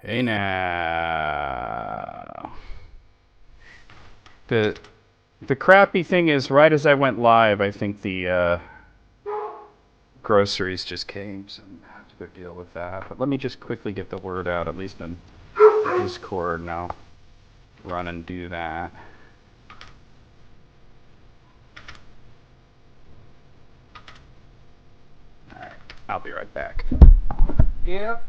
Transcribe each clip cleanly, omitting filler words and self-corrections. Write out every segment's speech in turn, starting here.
Hey now. The the crappy thing is right as I went live, I think the groceries just came, so I have to go deal with that. But let me just quickly get the word out, at least in Discord, and I'll run and do that. Alright, I'll be right back. Yep.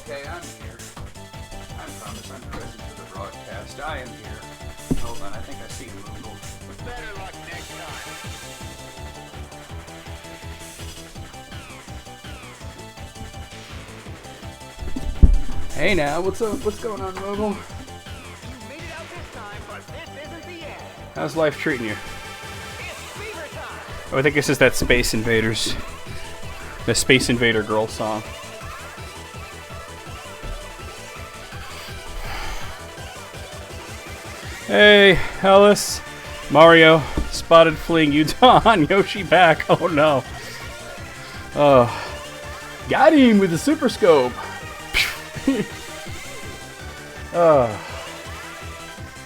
Okay, I'm here. I promise I'm present for the broadcast. I am here. Hold on, I think I see a Moogle. Better luck next time. Hey now, what's up? What's going on, Moogle? You made it out this time, but this isn't the end. How's life treating you? Oh, I think this is that Space Invaders. The Space Invader girl song. Hey, Ellis. Mario spotted fleeing Utah on Yoshi back. Oh no. Oh. Got him with the super scope. Oh.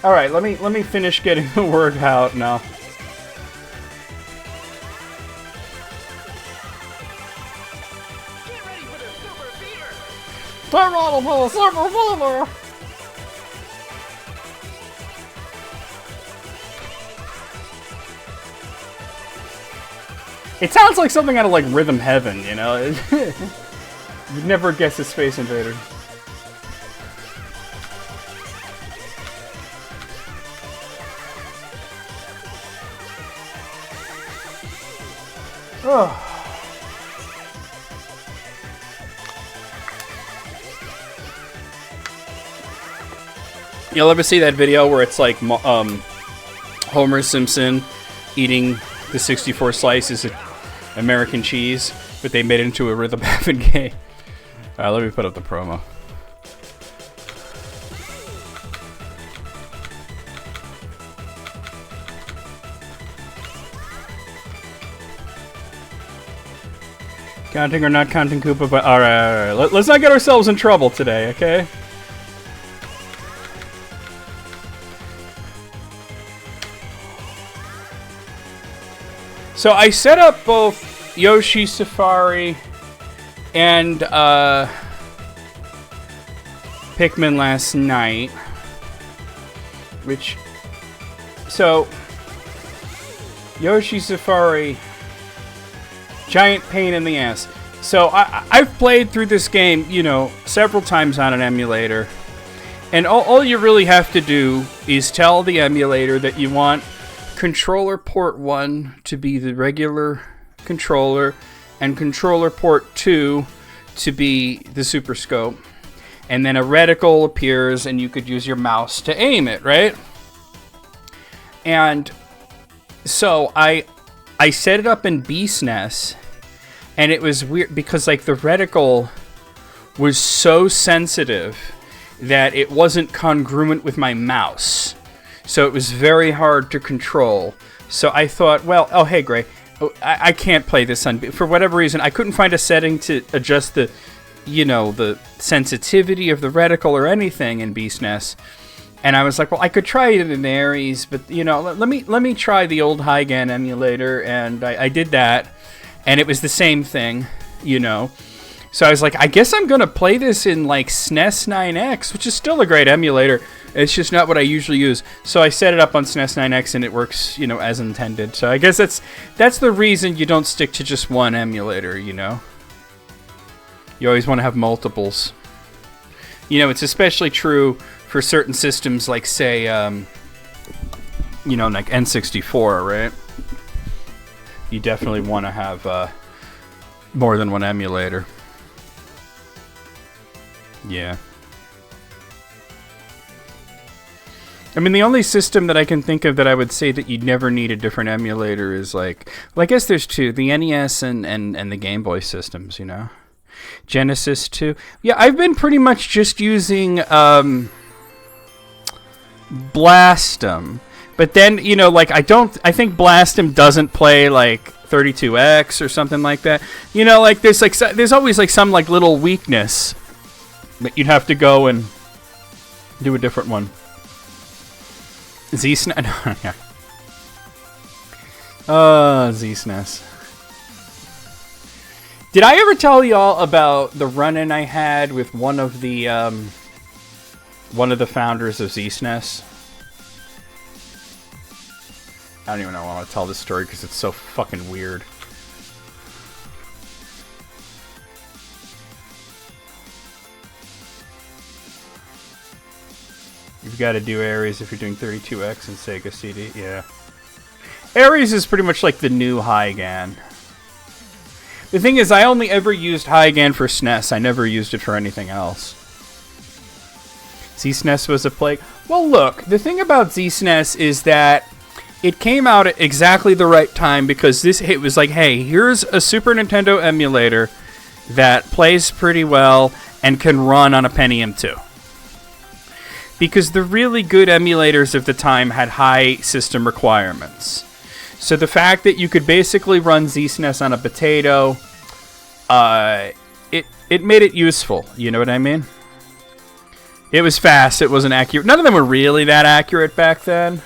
Alright, let me finish getting the word out now. Get ready for the super beater. It sounds like something out of like Rhythm Heaven, you know? You'd never guess a Space Invader. Oh. You'll ever see that video where it's like Homer Simpson eating the 64 slices of American cheese, but they made it into a Rhythm Heaven game? Let me put up the promo. Counting or not counting Koopa, but alright. Let's not get ourselves in trouble today, okay? So I set up both Yoshi Safari and Pikmin last night, so Yoshi Safari, giant pain in the ass. So I've played through this game, you know, several times on an emulator, and all you really have to do is tell the emulator that you want controller port 1 to be the regular controller and controller port 2 to be the Super Scope, and then a reticle appears and you could use your mouse to aim it, right? And so I set it up in BSNES, and it was weird because like the reticle was so sensitive that it wasn't congruent with my mouse. So it was very hard to control. So I thought, well, oh, hey, Gray, I can't play this on... For whatever reason, I couldn't find a setting to adjust the, you know, the sensitivity of the reticle or anything in BSNES. And I was like, well, I could try it in Ares, but, you know, let me try the old Hygan emulator. And I did that, and it was the same thing, you know. So I was like, I guess I'm going to play this in, like, SNES 9X, which is still a great emulator. It's just not what I usually use. So I set it up on SNES 9X, and it works, you know, as intended. So I guess that's the reason you don't stick to just one emulator, you know. You always want to have multiples. You know, it's especially true for certain systems like, say, you know, like N64, right? You definitely want to have more than one emulator. Yeah. I mean, the only system that I can think of that I would say that you'd never need a different emulator is like... Well, I guess there's two. The NES and the Game Boy systems, you know? Genesis 2. Yeah, I've been pretty much just using Blastem. But then, you know, like, I think Blastem doesn't play, like, 32X or something like that. You know, like, there's always, like, some, like, little weakness that you'd have to go and do a different one. Z-SNES. Yeah. Z-SNES. Did I ever tell y'all about the run-in I had with one of the founders of Z-SNES? I don't even know if I want to tell this story because it's so fucking weird. You've got to do Ares if you're doing 32X and Sega CD. Yeah. Ares is pretty much like the new Hygan. The thing is, I only ever used Hygan for SNES. I never used it for anything else. Z-SNES was a plague. Well, look, the thing about Z-SNES is that it came out at exactly the right time because it was like, hey, here's a Super Nintendo emulator that plays pretty well and can run on a Pentium 2. Because the really good emulators of the time had high system requirements. So the fact that you could basically run ZSNES on a potato, it made it useful. You know what I mean? It was fast. It wasn't accurate. None of them were really that accurate back then.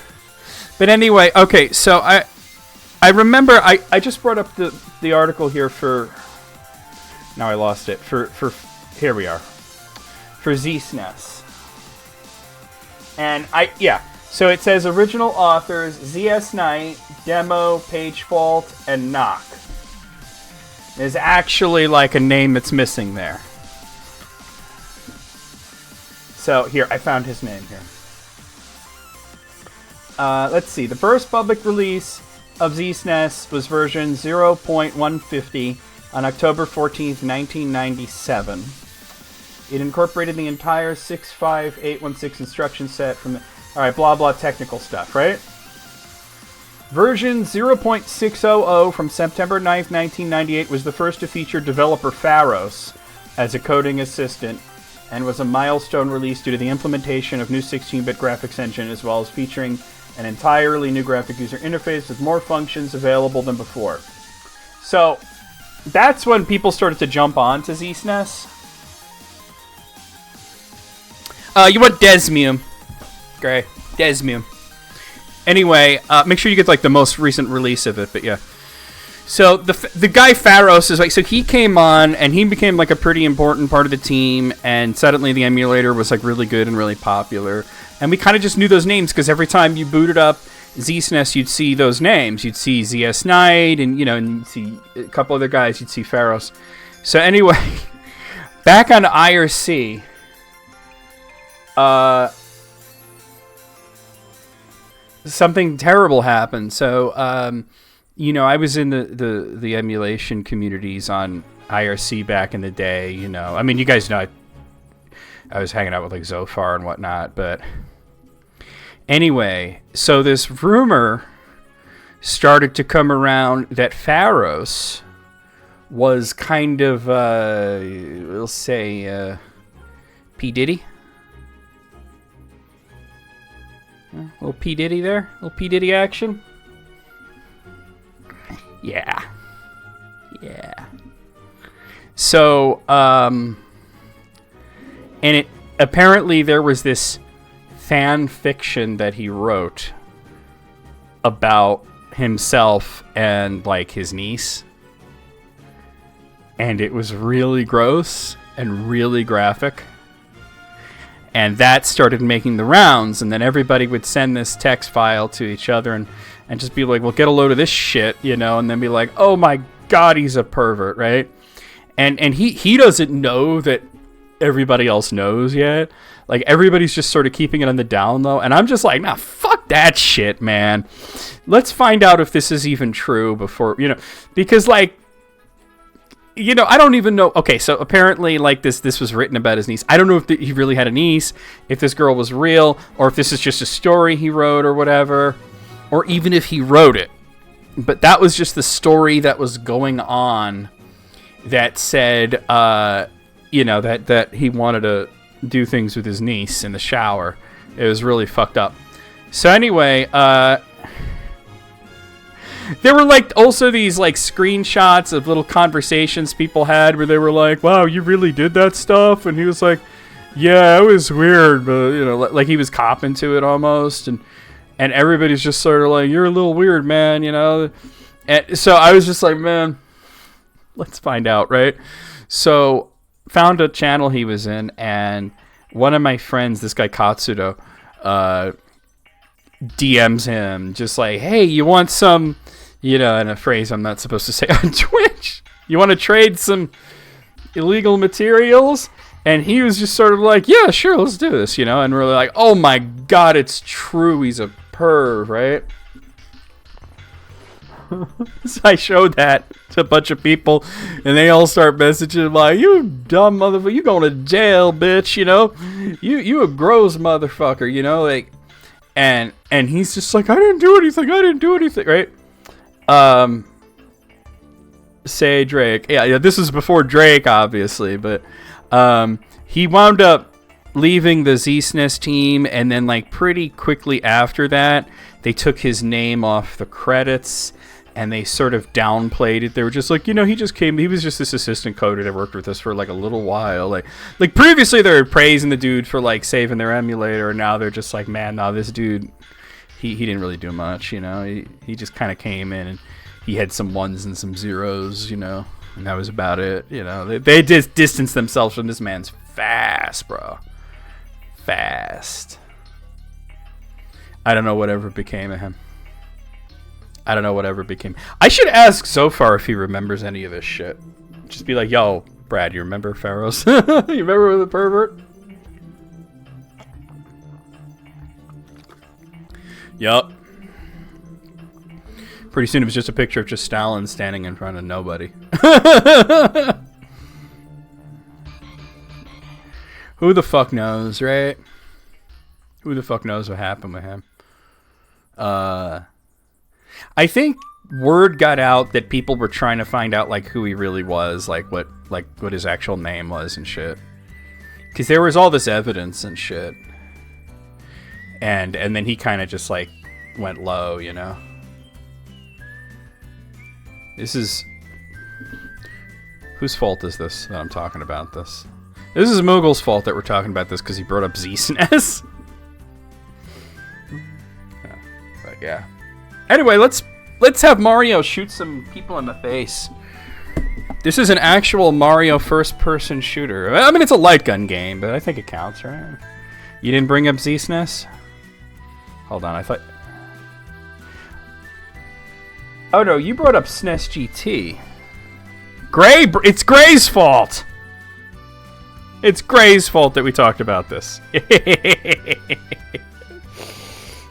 But anyway, okay. So I remember I just brought up the article here for. Now I lost it. For here we are. For ZSNES. And so it says original authors ZS Knight, Demo, Page Fault, and Knock. There's actually like a name that's missing there. So here, I found his name here. Let's see. The first public release of ZSNES was version 0.150 on October 14th, 1997. It incorporated the entire 65816 instruction set from the... Alright, blah blah technical stuff, right? Version 0.600 from September 9th, 1998 was the first to feature developer Pharos as a coding assistant and was a milestone release due to the implementation of new 16-bit graphics engine as well as featuring an entirely new graphic user interface with more functions available than before. So, that's when people started to jump on to ZSNES. You want Desmium. Great. Desmium. Anyway, make sure you get like the most recent release of it, but yeah. So the guy Pharos is like, so he came on and he became like a pretty important part of the team, and suddenly the emulator was like really good and really popular. And we kind of just knew those names because every time you booted up ZSNES, you'd see those names. You'd see ZS Knight and, and you'd see a couple other guys. You'd see Pharos. So anyway, back on IRC... something terrible happened. So, I was in the emulation communities on IRC back in the day, I mean, you guys know I was hanging out with like Zophar and whatnot, but anyway, so this rumor started to come around that Pharos was kind of, we'll say, P. Diddy. Little P. Diddy there? Little P. Diddy action? Yeah. So, and it apparently there was this fan fiction that he wrote about himself and like his niece. And it was really gross and really graphic. And that started making the rounds, and then everybody would send this text file to each other and just be like, well, get a load of this shit, and then be like, oh my god, he's a pervert, right? And he doesn't know that everybody else knows yet. Like, everybody's just sort of keeping it on the down low, and I'm just like, nah, fuck that shit, man. Let's find out if this is even true before, because, like, I don't even know. Okay, so apparently, like, this was written about his niece. I don't know if he really had a niece, if this girl was real, or if this is just a story he wrote or whatever, or even if he wrote it. But that was just the story that was going on that said, that he wanted to do things with his niece in the shower. It was really fucked up. So anyway, there were, like, also these, like, screenshots of little conversations people had where they were like, wow, you really did that stuff? And he was like, yeah, it was weird, but, like he was copping to it almost. And everybody's just sort of like, you're a little weird, man, And so I was just like, man, let's find out, right? So found a channel he was in, and one of my friends, this guy Katsudo, DMs him just like, hey, you want some... in a phrase I'm not supposed to say on Twitch. You want to trade some illegal materials? And he was just sort of like, yeah, sure, let's do this, And we're like, oh my god, it's true. He's a perv, right? So I showed that to a bunch of people, and they all start messaging like, you dumb motherfucker, you going to jail, bitch, you a gross motherfucker, like. And he's just like, I didn't do anything, right? Say Drake. Yeah, this was before Drake, obviously, but he wound up leaving the Z-SNES team, and then like pretty quickly after that, they took his name off the credits, and they sort of downplayed it. They were just like, he just came, he was just this assistant coder that worked with us for like a little while. Like previously they were praising the dude for like saving their emulator, and now they're just like, man, no, this dude, he didn't really do much, he just kind of came in and he had some ones and some zeros, and that was about it. They just distanced themselves from this man's fast, bro. Fast. I don't know whatever became of him. I should ask Zophar if he remembers any of this shit. Just be like, yo, Brad, you remember Pharaohs? You remember the pervert? Yup. Pretty soon it was just a picture of just Stalin standing in front of nobody. Who the fuck knows, right? Who the fuck knows what happened with him? I think word got out that people were trying to find out like who he really was, like what his actual name was and shit. Because there was all this evidence and shit. And then he kind of just like went low, This is... Whose fault is this that I'm talking about this? This is Moogle's fault that we're talking about this because he brought up Z-SNES. But yeah. Anyway, let's have Mario shoot some people in the face. This is an actual Mario first-person shooter. I mean, it's a light gun game, but I think it counts, right? You didn't bring up Z-SNES? Hold on, I thought... Oh no, you brought up SNES GT. It's Gray's fault! It's Gray's fault that we talked about this.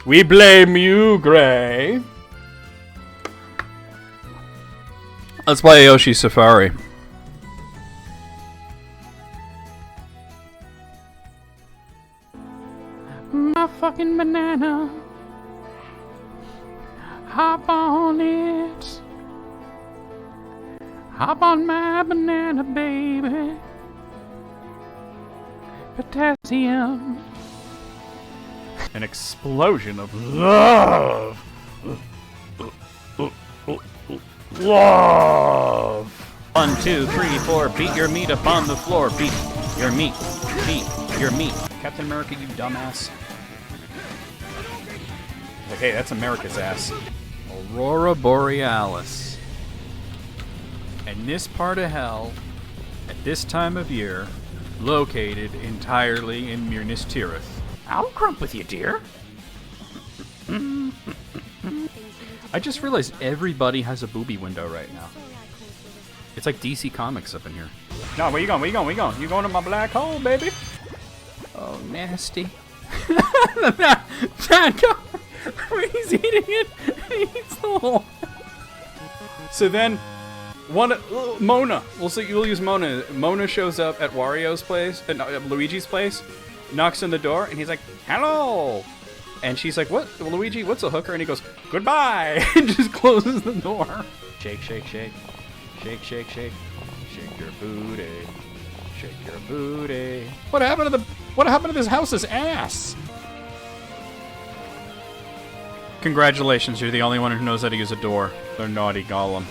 We blame you, Gray. Let's play Yoshi Safari. My fucking banana. Hop on it. Hop on my banana, baby. Potassium. An explosion of love. Love. 1, 2, 3, 4. Beat your meat upon the floor. Beat your meat. Beat your meat. Captain America, you dumbass. Like, hey, that's America's ass. Aurora Borealis. And this part of hell, at this time of year, located entirely in Minas Tirith. I'll crump with you, dear. I just realized everybody has a booby window right now. It's like DC Comics up in here. No, where you going? You going to my black hole, baby? Oh, nasty. He's eating it. He eats the hole. So then, Mona. We'll use Mona. Mona shows up at Wario's place, Luigi's place, knocks on the door, and he's like, "Hello." And she's like, "What, Luigi? What's a hooker?" And he goes, "Goodbye," and just closes the door. Shake, shake, shake, shake, shake, shake, shake your booty, shake your booty. What happened to this house's ass? Congratulations, you're the only one who knows how to use a door. They're naughty golem.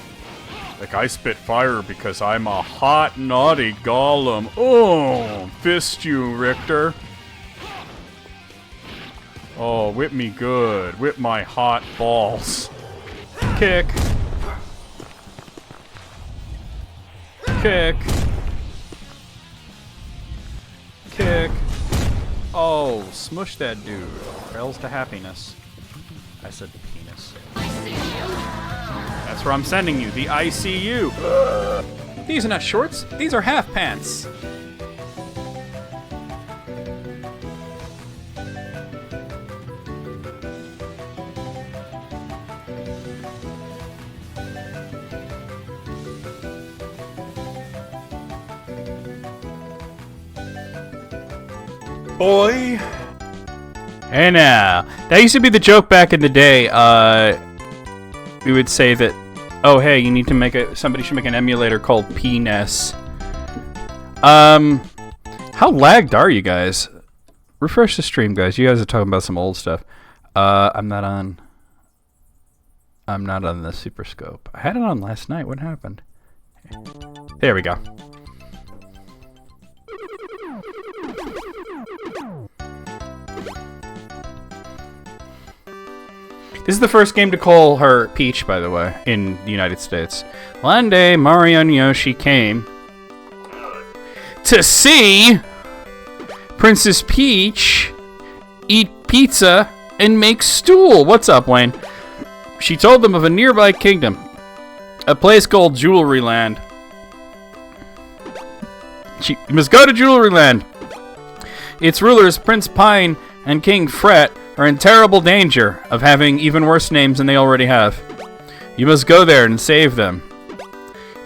Like, I spit fire because I'm a hot, naughty golem. Oh, fist you, Richter. Oh, whip me good. Whip my hot balls. Kick. Kick. Kick. Oh, smush that dude. Trails to happiness. I said penis. That's where I'm sending you, the ICU. These are not shorts, these are half pants. Boy. Hey now, That used to be the joke back in the day. We would say that, oh hey, you need to make somebody should make an emulator called PNES. How lagged are you guys? Refresh the stream, guys. You guys are talking about some old stuff. I'm not on the Super Scope. I had it on last night. What happened? There we go. This is the first game to call her Peach, by the way, in the United States. One day, Mario and Yoshi came to see Princess Peach eat pizza and make stool. What's up, Wayne? She told them of a nearby kingdom, a place called Jewelry Land. You must go to Jewelry Land. Its rulers, Prince Pine and King Fret, are in terrible danger of having even worse names than they already have. You must go there and save them.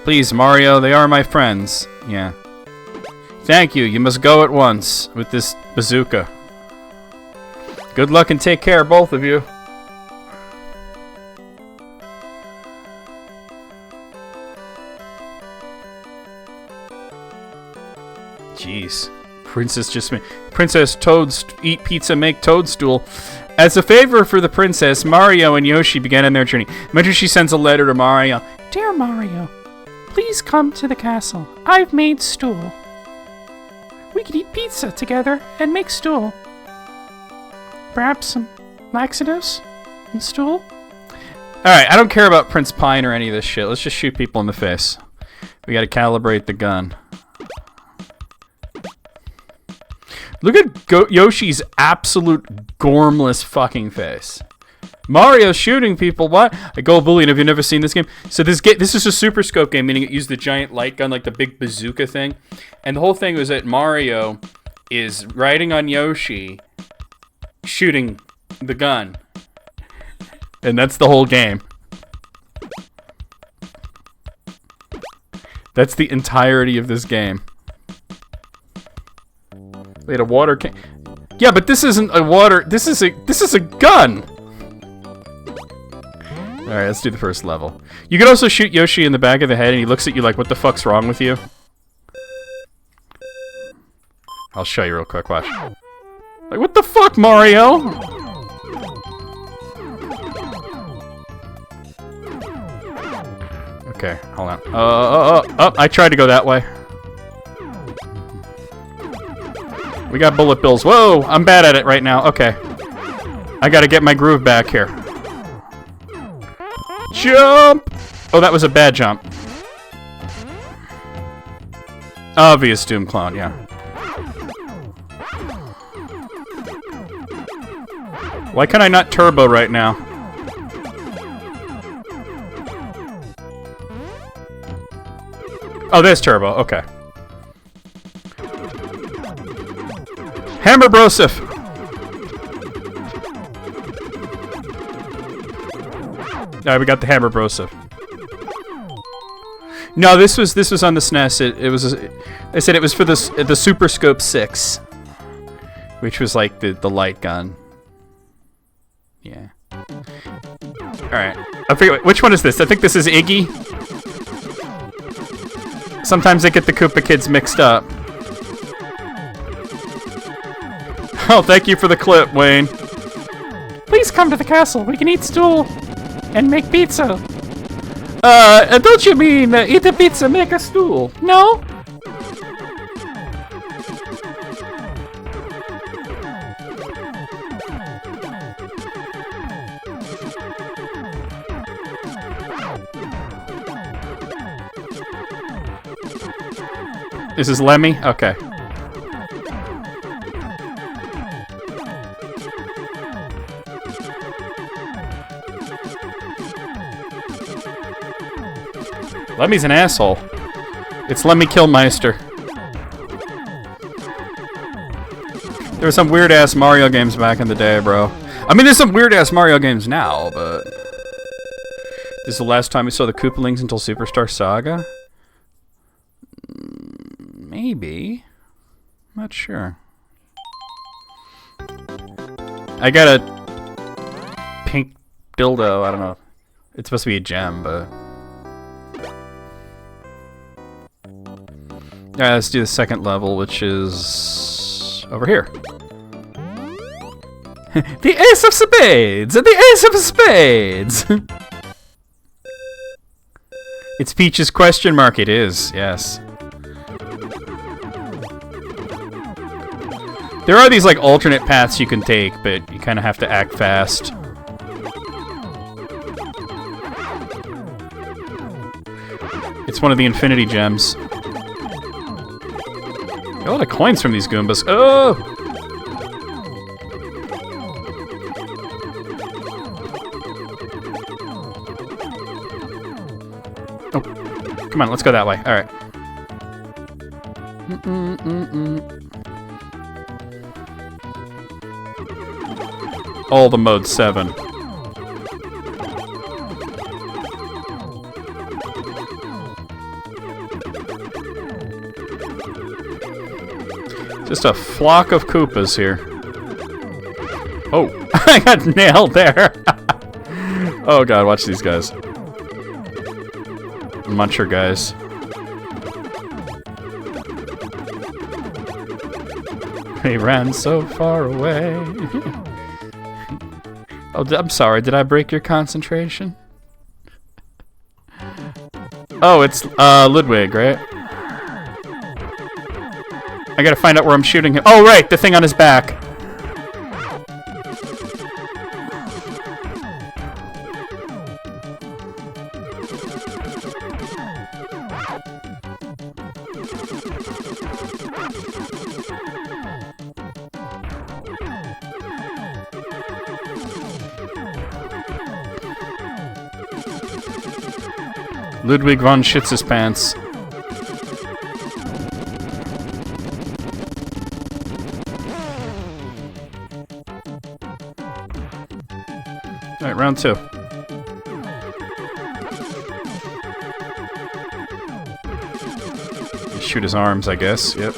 Please, Mario, they are my friends. Yeah. Thank you. You must go at once with this bazooka. Good luck and take care, both of you. Jeez. Princess Toad's eat pizza, make toadstool. As a favor for the princess, Mario and Yoshi began on their journey. Imagine she sends a letter to Mario. Dear Mario, please come to the castle. I've made stool. We could eat pizza together and make stool. Perhaps some laxatives and stool? Alright, I don't care about Prince Pine or any of this shit. Let's just shoot people in the face. We gotta calibrate the gun. Look at Yoshi's absolute gormless fucking face. Mario's shooting people. What? I go bullion. Have you never seen this game? So this is a Super Scope game, meaning it used the giant light gun, like the big bazooka thing. And the whole thing was that Mario is riding on Yoshi, shooting the gun. And that's the whole game. That's the entirety of this game. We had a water can. Yeah, but this isn't a water. This is a gun. All right, let's do the first level. You could also shoot Yoshi in the back of the head, and he looks at you like, "What the fuck's wrong with you?" I'll show you real quick. Watch. Like, what the fuck, Mario? Okay, hold on. Oh! I tried to go that way. We got bullet bills. Whoa, I'm bad at it right now. Okay. I gotta get my groove back here. Jump! Oh, that was a bad jump. Obvious Doom clone, yeah. Why can I not turbo right now? Oh, there's turbo. Okay. Hammer Broseph! Alright, we got the Hammer Broseph. No, this was on the SNES. I said it was for the Super Scope 6, which was like the light gun. Yeah. Alright. I forget which one is this? I think this is Iggy. Sometimes I get the Koopa Kids mixed up. Oh, thank you for the clip, Wayne. Please come to the castle. We can eat stool and make pizza. Don't you mean eat a pizza, make a stool? No? This is Lemmy? Okay. Lemmy's an asshole. It's Lemmy Killmeister. There were some weird-ass Mario games back in the day, bro. I mean, there's some weird-ass Mario games now, but... This is the last time we saw the Koopalings until Superstar Saga? Maybe. Not sure. I gotta pink dildo. I don't know. It's supposed to be a gem, but... Alright, let's do the second level, which is... over here. The Ace of Spades! The Ace of Spades! It's Peach's question mark. It is, yes. There are these, like, alternate paths you can take, but you kind of have to act fast. It's one of the Infinity Gems. Got a lot of coins from these Goombas. Oh! Oh. Come on, let's go that way. Alright. All the mode 7. Just a flock of Koopas here. Oh, I got nailed there. Oh god, watch these guys. Muncher guys. He ran so far away. Oh, I'm sorry, did I break your concentration? Oh, it's Ludwig, right? I gotta find out where I'm shooting him. Oh, right, the thing on his back. Ludwig von shits his pants. Alright, round 2. Shoot his arms, I guess. Yep.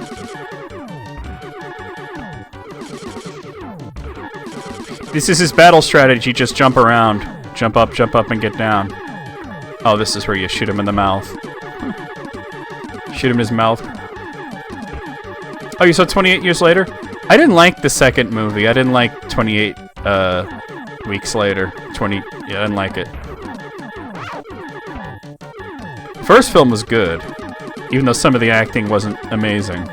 This is his battle strategy, just jump around. Jump up, and get down. Oh, this is where you shoot him in the mouth. Shoot him in his mouth. Oh, you saw 28 years later? I didn't like the second movie. I didn't like 28 weeks later. Yeah, I didn't like it. First film was good, even though some of the acting wasn't amazing.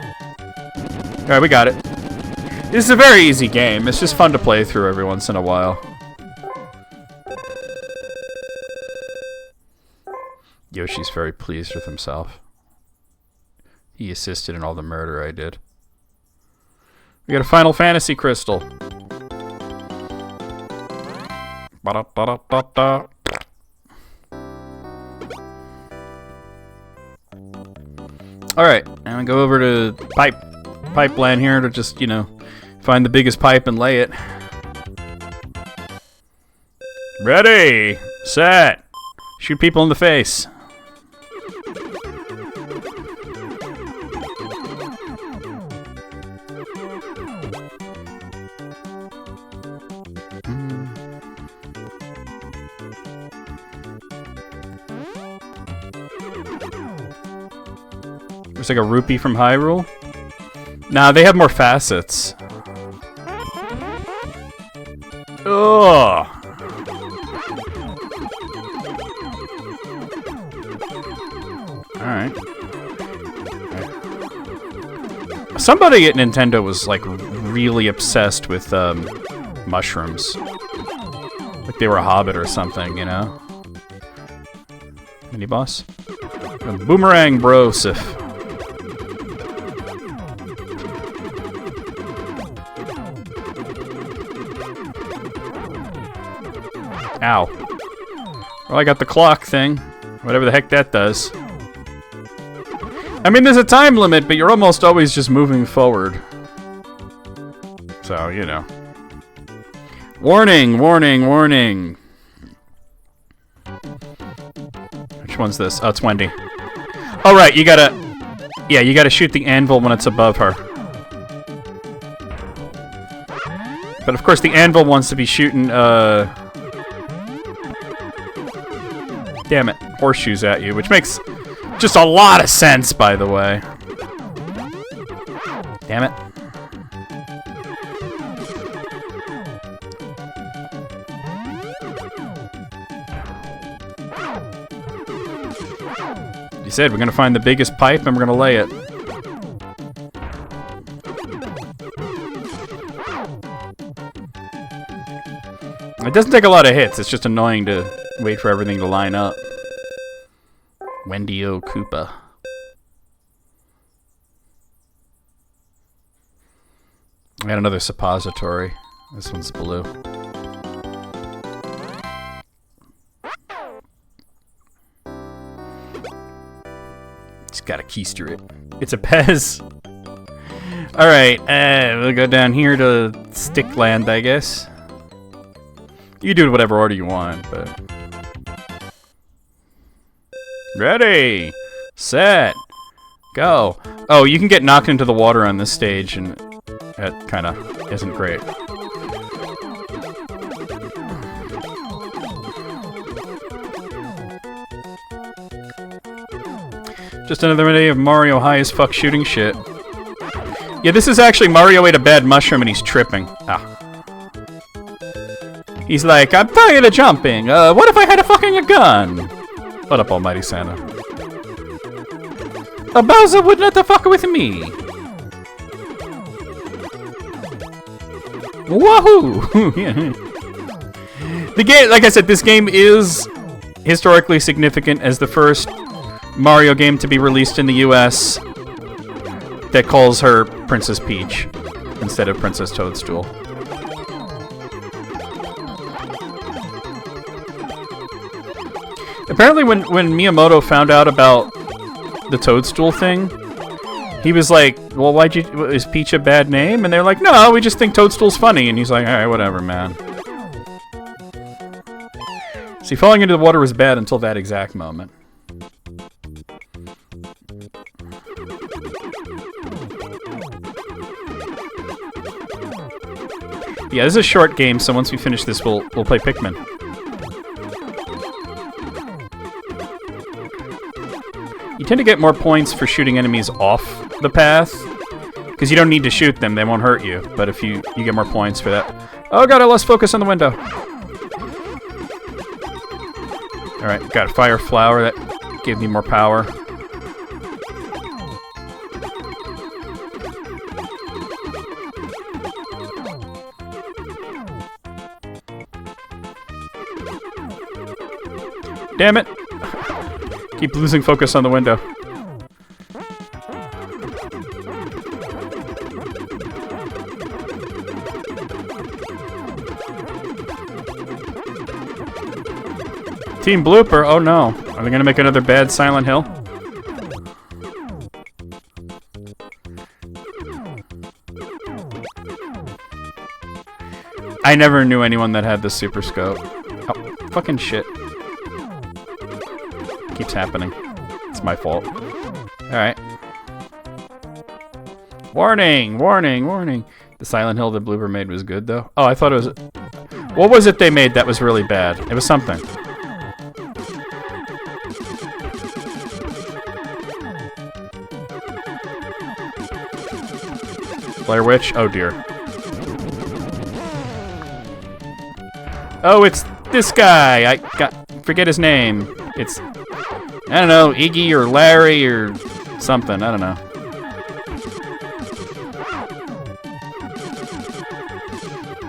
Alright, we got it. This is a very easy game. It's just fun to play through every once in a while. Yoshi's very pleased with himself. He assisted in all the murder I did. We got a Final Fantasy crystal. Ba-da-ba-da-ba-da. Alright, I'm gonna go over to pipeline here to just, you know, find the biggest pipe and lay it. Ready, set, shoot people in the face. It's like a rupee from Hyrule. Nah, they have more facets. Ugh. Alright. Somebody at Nintendo was like really obsessed with mushrooms. Like they were a hobbit or something, you know? Mini boss? Boomerang bro Sif. Ow. Well, I got the clock thing. Whatever the heck that does. I mean, there's a time limit, but you're almost always just moving forward. So, you know. Warning, warning, warning. Which one's this? Oh, it's Wendy. Oh, right, you gotta... Yeah, you gotta shoot the anvil when it's above her. But of course, the anvil wants to be shooting, Damn it. Horseshoes at you, which makes just a lot of sense, by the way. Damn it. You said we're gonna find the biggest pipe and we're gonna lay it. It doesn't take a lot of hits, it's just annoying to wait for everything to line up. Wendy O. Koopa. I got another suppository. This one's blue. Just gotta keister it. It's a Pez. Alright, we'll go down here to Stickland, I guess. You do it whatever order you want, but... Ready! Set! Go! Oh, you can get knocked into the water on this stage, and that kinda isn't great. Just another day of Mario high as fuck shooting shit. Yeah, this is actually Mario ate a bad mushroom and he's tripping. Ah. He's like, I'm tired of jumping. What if I had a gun? What up, Almighty Santa? A Bowser would not fuck with me. Wahoo! The game, like I said, this game is historically significant as the first Mario game to be released in the US that calls her Princess Peach instead of Princess Toadstool. Apparently when Miyamoto found out about the Toadstool thing, he was like, well, is Peach a bad name? And they're like, no, we just think Toadstool's funny. And he's like, alright, whatever, man. See, falling into the water was bad until that exact moment. Yeah, this is a short game, so once we finish this, we'll play Pikmin. You tend to get more points for shooting enemies off the path, because you don't need to shoot them, they won't hurt you. But if you get more points for that. Oh god, I lost focus on the window. Alright, got a fire flower that gave me more power. Damn it! Keep losing focus on the window. Team Blooper? Oh no. Are they gonna make another bad Silent Hill? I never knew anyone that had the Super Scope. Oh, fucking shit. Keeps happening. It's my fault. Alright. Warning! Warning! Warning! The Silent Hill that Blooper made was good, though. Oh, I thought it was... What was it they made that was really bad? It was something. Blair Witch? Oh, dear. Oh, it's this guy! Forget his name. It's... I don't know, Iggy or Larry or something. I don't know.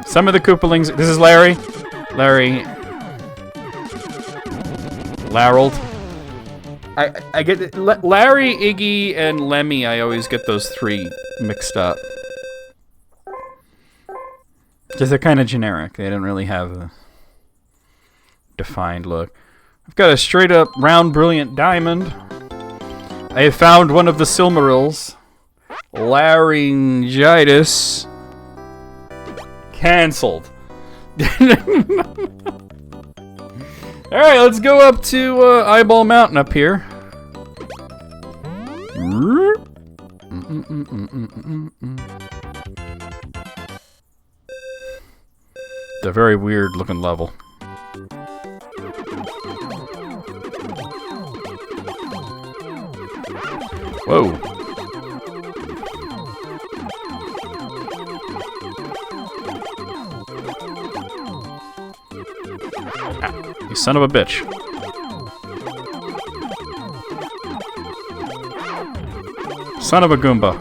Some of the Koopalings... This is Larry. Larry... Larold. I get it. Larry, Iggy, and Lemmy, I always get those three mixed up. Because they're kind of generic. They don't really have a defined look. I've got a straight-up round brilliant diamond. I have found one of the Silmarils. Laryngitis. Cancelled. Alright, let's go up to Eyeball Mountain up here. It's a very weird looking level. Whoa. Ah, you son of a bitch. Son of a Goomba.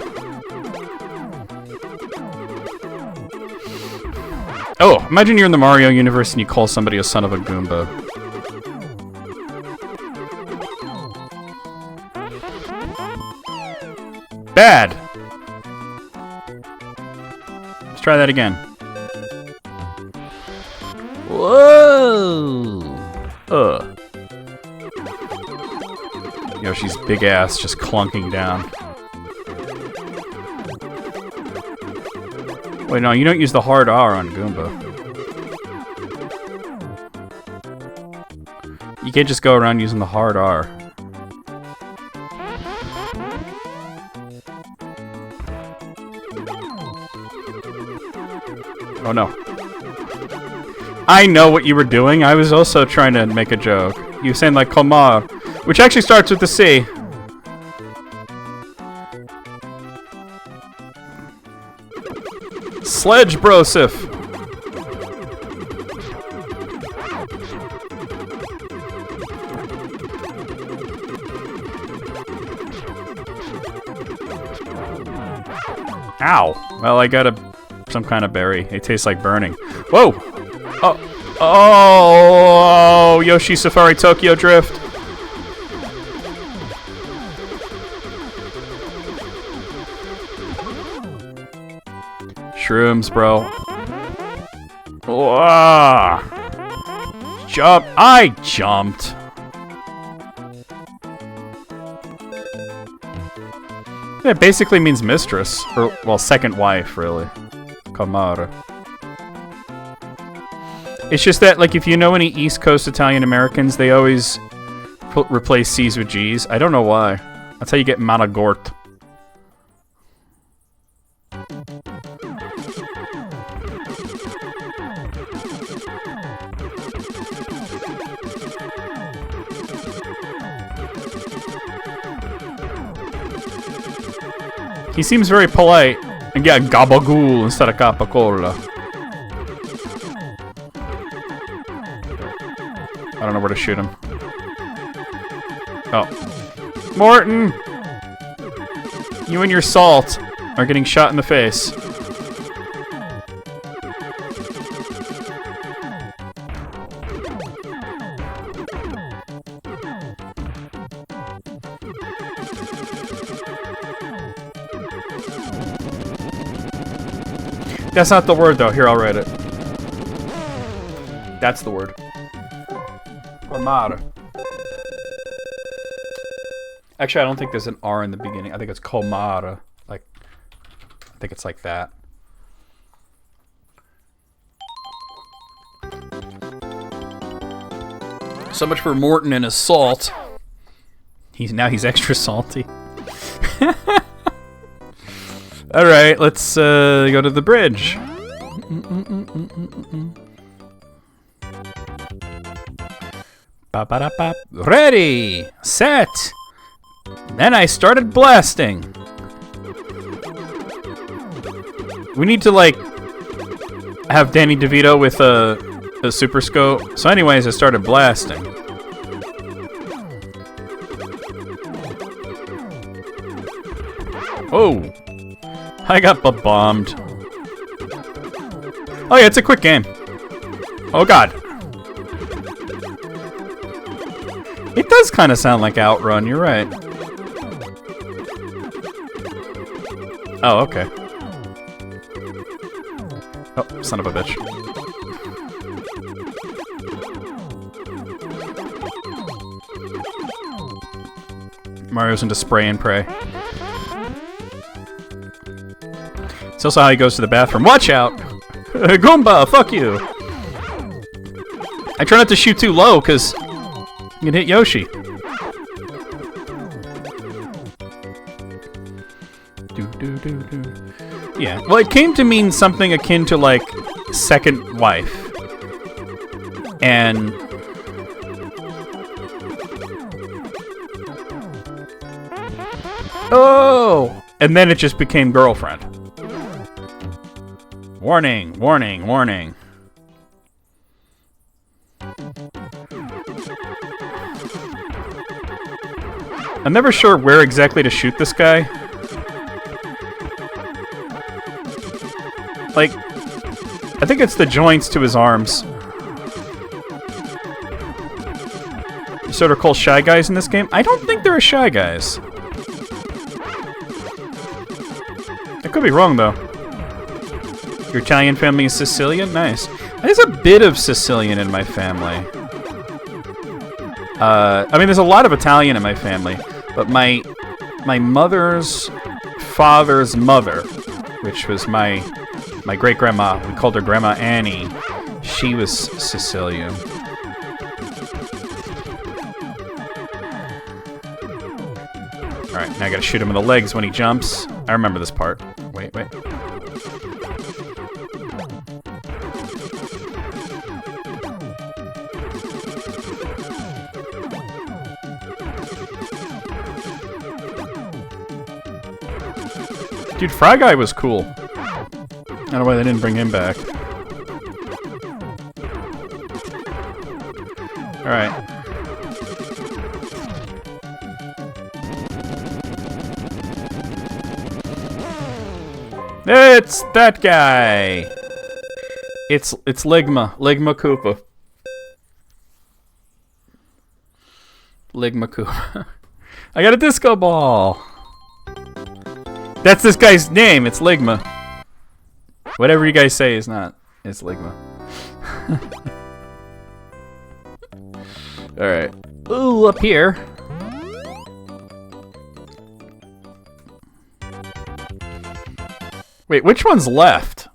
Oh, imagine you're in the Mario universe and you call somebody a son of a Goomba. Bad! Let's try that again. Whoa! Yoshi's big ass just clunking down. Wait, no, you don't use the hard R on Goomba. You can't just go around using the hard R. Oh no. I know what you were doing. I was also trying to make a joke. You were saying like Komar, which actually starts with the C. Sledge Brosif. Ow. Well, I got some kind of berry. It tastes like burning. Whoa. Oh, Yoshi Safari Tokyo Drift. Shrooms, bro. Whoa. Jump. I jumped. It basically means mistress. Or, well, second wife, really. Kamara. It's just that, like, if you know any East Coast Italian Americans, they always replace C's with G's. I don't know why. That's how you get Malagort. He seems very polite and get gabagool instead of capicola. I don't know where to shoot him. Oh. Morton! You and your salt are getting shot in the face. That's not the word, though. Here, I'll write it. That's the word. Komara. Actually, I don't think there's an R in the beginning. I think it's Komara. Like, I think it's like that. So much for Morton and his salt. Now he's extra salty. All right, let's go to the bridge. Ba-ba-da-ba. Ready, set. Then I started blasting. We need to like have Danny DeVito with a super scope. So, anyways, I started blasting. Oh. I got bombed. Oh yeah, it's a quick game. Oh god. It does kind of sound like Outrun, you're right. Oh, okay. Oh, son of a bitch. Mario's into spray and pray. It's also how he goes to the bathroom. Watch out! Goomba, fuck you! I try not to shoot too low, because you can hit Yoshi. Yeah, well, it came to mean something akin to, like, second wife. And Oh! And then it just became girlfriend. Warning, warning, warning. I'm never sure where exactly to shoot this guy. Like, I think it's the joints to his arms. You sort of call shy guys in this game? I don't think there are shy guys. I could be wrong, though. Your Italian family is Sicilian? Nice. There's a bit of Sicilian in my family. I mean, there's a lot of Italian in my family, but my mother's father's mother, which was my great-grandma, we called her Grandma Annie, she was Sicilian. Alright, now I gotta shoot him in the legs when he jumps. I remember this part. Wait. Dude, Fry Guy was cool. I don't know why they didn't bring him back. Alright. It's that guy! It's Ligma. Ligma Koopa. Ligma Koopa. I got a disco ball! That's this guy's name, it's Ligma. Whatever you guys say is not. It's Ligma. Alright. Ooh, up here. Wait, which one's left?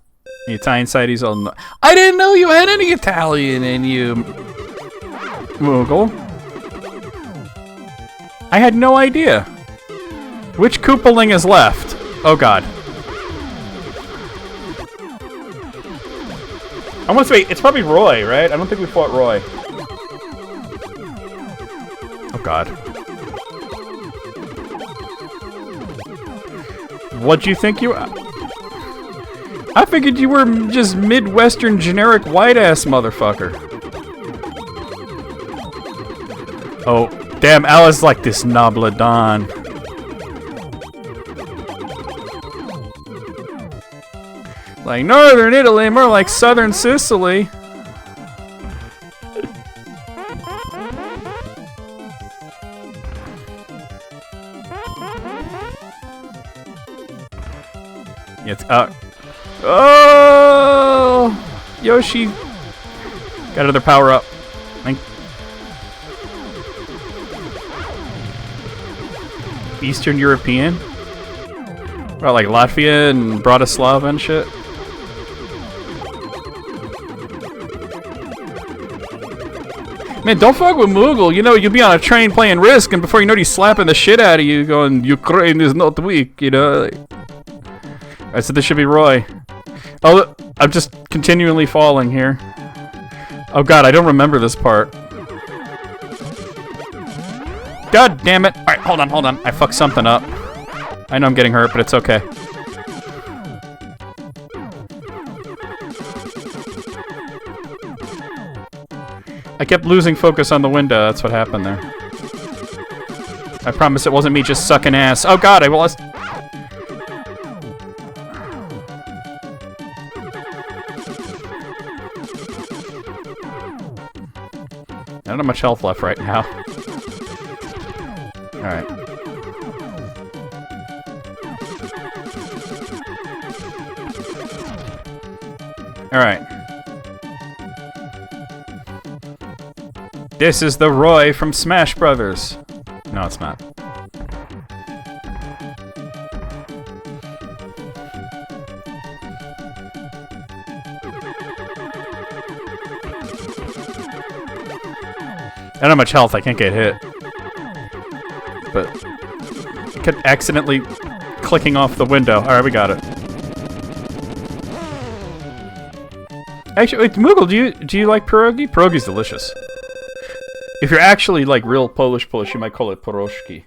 The Italian side, he's all... I didn't know you had any Italian in you, Moogle. I had no idea. Which Koopaling is left? Oh god. I want to say, it's probably Roy, right? I don't think we fought Roy. Oh god. What'd you think you... I figured you were just Midwestern generic white-ass motherfucker. Oh, damn, Alice like this Nobla Don. Like northern Italy, more like southern Sicily. It's oh, Yoshi got another power up. Eastern European, well, like Latvia and Bratislava and shit. Man, don't fuck with Moogle. You know, you'll be on a train playing Risk, and before you know it, he's slapping the shit out of you, going, Ukraine is not weak, you know? Alright, so this should be Roy. Oh, I'm just continually falling here. Oh god, I don't remember this part. God damn it. Alright, hold on. I fucked something up. I know I'm getting hurt, but it's okay. I kept losing focus on the window. That's what happened there. I promise it wasn't me just sucking ass. Oh god, I lost... I don't have much health left right now. Alright. Alright. This is the Roy from Smash Brothers. No, it's not. I don't have much health, I can't get hit. But I kept accidentally clicking off the window. Alright, we got it. Actually, wait, Moogle, do you like pierogi? Pierogi's delicious. If you're actually like real Polish, you might call it pierogi.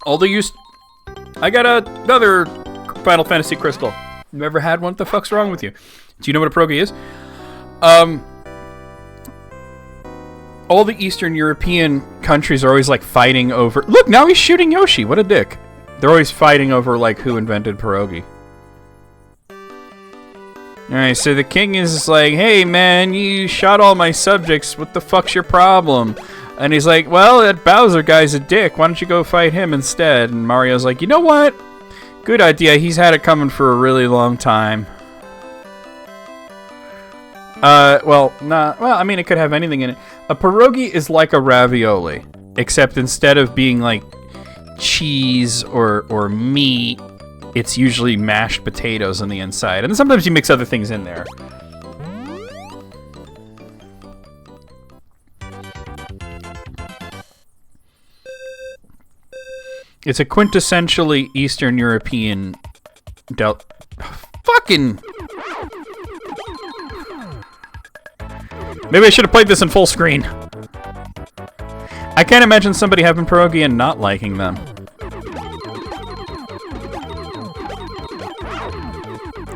All the use. I got another Final Fantasy crystal. You ever had one? What the fuck's wrong with you? Do you know what a pierogi is? All the Eastern European countries are always like fighting over. Look, now he's shooting Yoshi. What a dick. They're always fighting over like who invented pierogi. Alright, so the king is like, hey man, you shot all my subjects. What the fuck's your problem? And he's like, well, that Bowser guy's a dick. Why don't you go fight him instead? And Mario's like, you know what? Good idea. He's had it coming for a really long time. Well, I mean, it could have anything in it. A pierogi is like a ravioli, except instead of being like cheese or meat, it's usually mashed potatoes on the inside. And sometimes you mix other things in there. It's a quintessentially Eastern European fucking... Maybe I should have played this in full screen. I can't imagine somebody having pierogi and not liking them.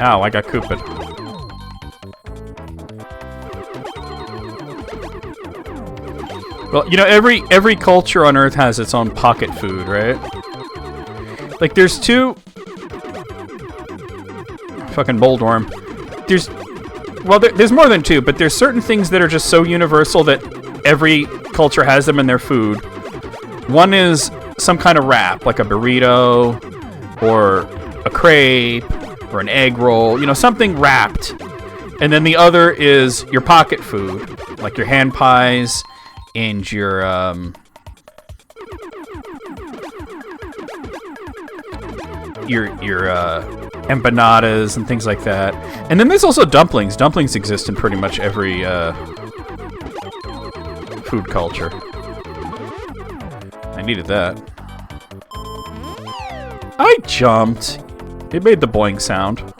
Ow, I got Koopa. Well, you know, every culture on Earth has its own pocket food, right? Like, there's two... Fucking Boldworm. Well, there's more than two, but there's certain things that are just so universal that every culture has them in their food. One is some kind of wrap, like a burrito, or a crepe, or an egg roll, you know, something wrapped. And then the other is your pocket food, like your hand pies and your empanadas and things like that. And then there's also dumplings. Dumplings exist in pretty much every food culture. I needed that. I jumped. It made the boing sound.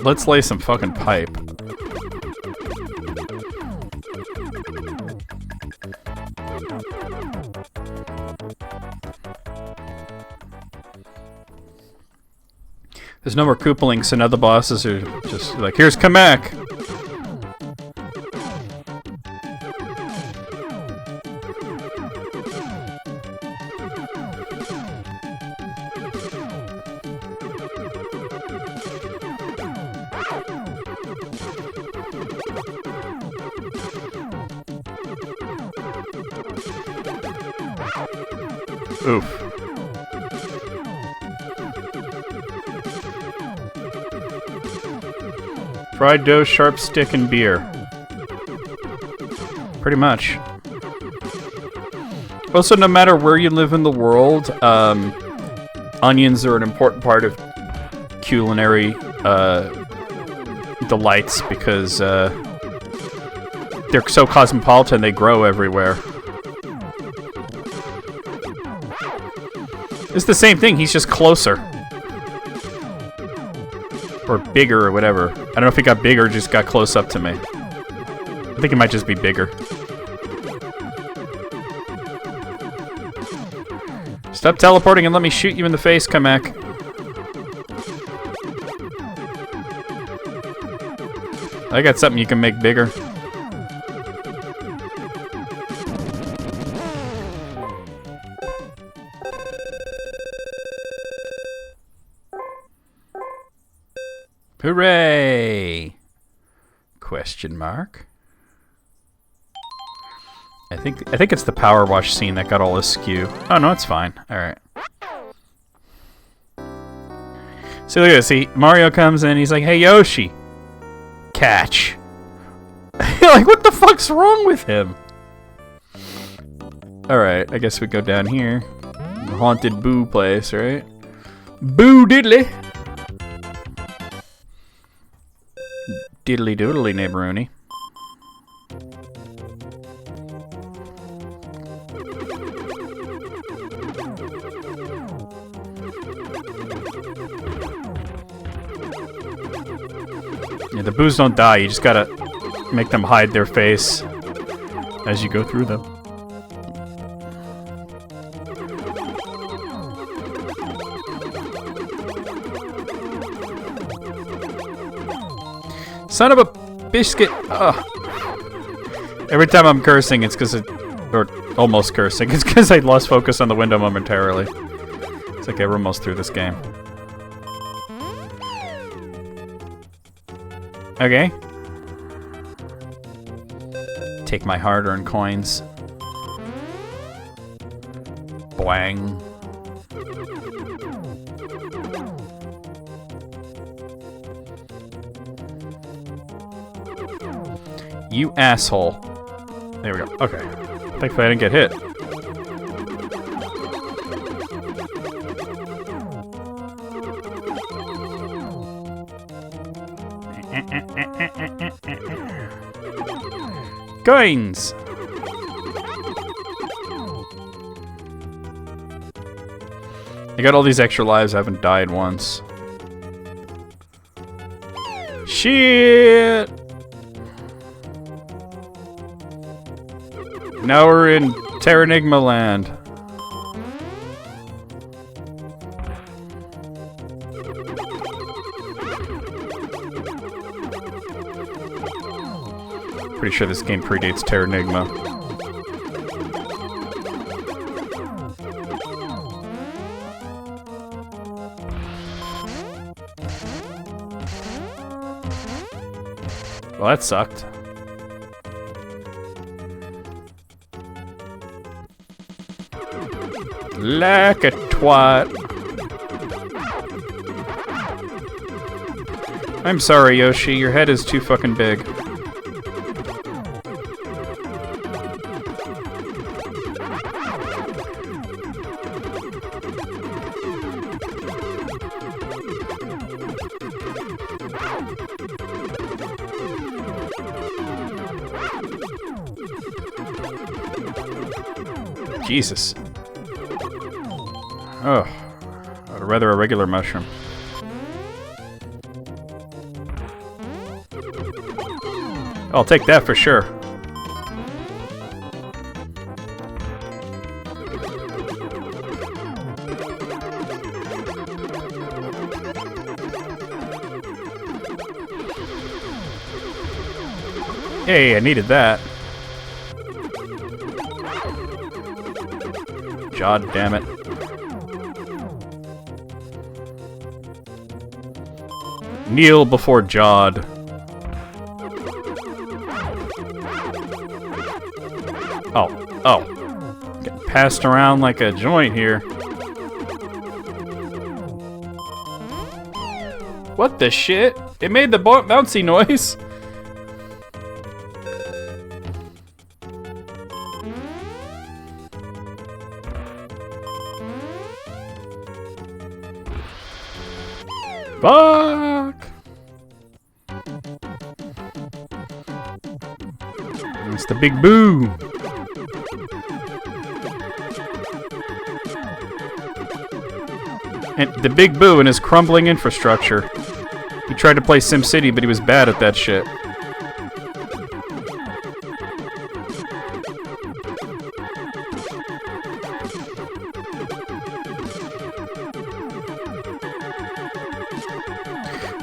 Let's lay some fucking pipe. There's no more Koopalings, and now the bosses are just like, here's Kamek! Oof. Fried dough, sharp stick, and beer. Pretty much. Also, no matter where you live in the world, onions are an important part of culinary delights because they're so cosmopolitan, they grow everywhere. It's the same thing, he's just closer. Or bigger, or whatever. I don't know if he got bigger or just got close up to me. I think it might just be bigger. Stop teleporting and let me shoot you in the face, Kamek. I got something you can make bigger. Hooray! Question mark. I think it's the power wash scene that got all askew. Oh no, it's fine. All right. So look at this. See, Mario comes in. He's like, "Hey Yoshi, catch." You're like, what the fuck's wrong with him? All right, I guess we go down here. The haunted Boo place, right? Boo diddly. Diddly doodly, neighboroonie. Yeah, the boos don't die. You just gotta make them hide their face as you go through them. Son of a biscuit! Ugh. Every time I'm cursing, it's because or almost cursing. It's because I lost focus on the window momentarily. It's like we're almost through this game. Okay. Take my hard-earned coins. Boing. You asshole. There we go. Okay. Thankfully I didn't get hit. Coins! I got all these extra lives, I haven't died once. Shit! Now we're in Terranigma land. Pretty sure this game predates Terranigma. Well, that sucked. Like a twat. I'm sorry, Yoshi. Your head is too fucking big. Jesus. Oh, I'd rather a regular mushroom. I'll take that for sure. Hey, I needed that. God damn it. Kneel before Jod. Oh. Getting passed around like a joint here. What the shit? It made the bouncy noise. Fuck! It's the big boo! And the big boo and his crumbling infrastructure. He tried to play SimCity, but he was bad at that shit.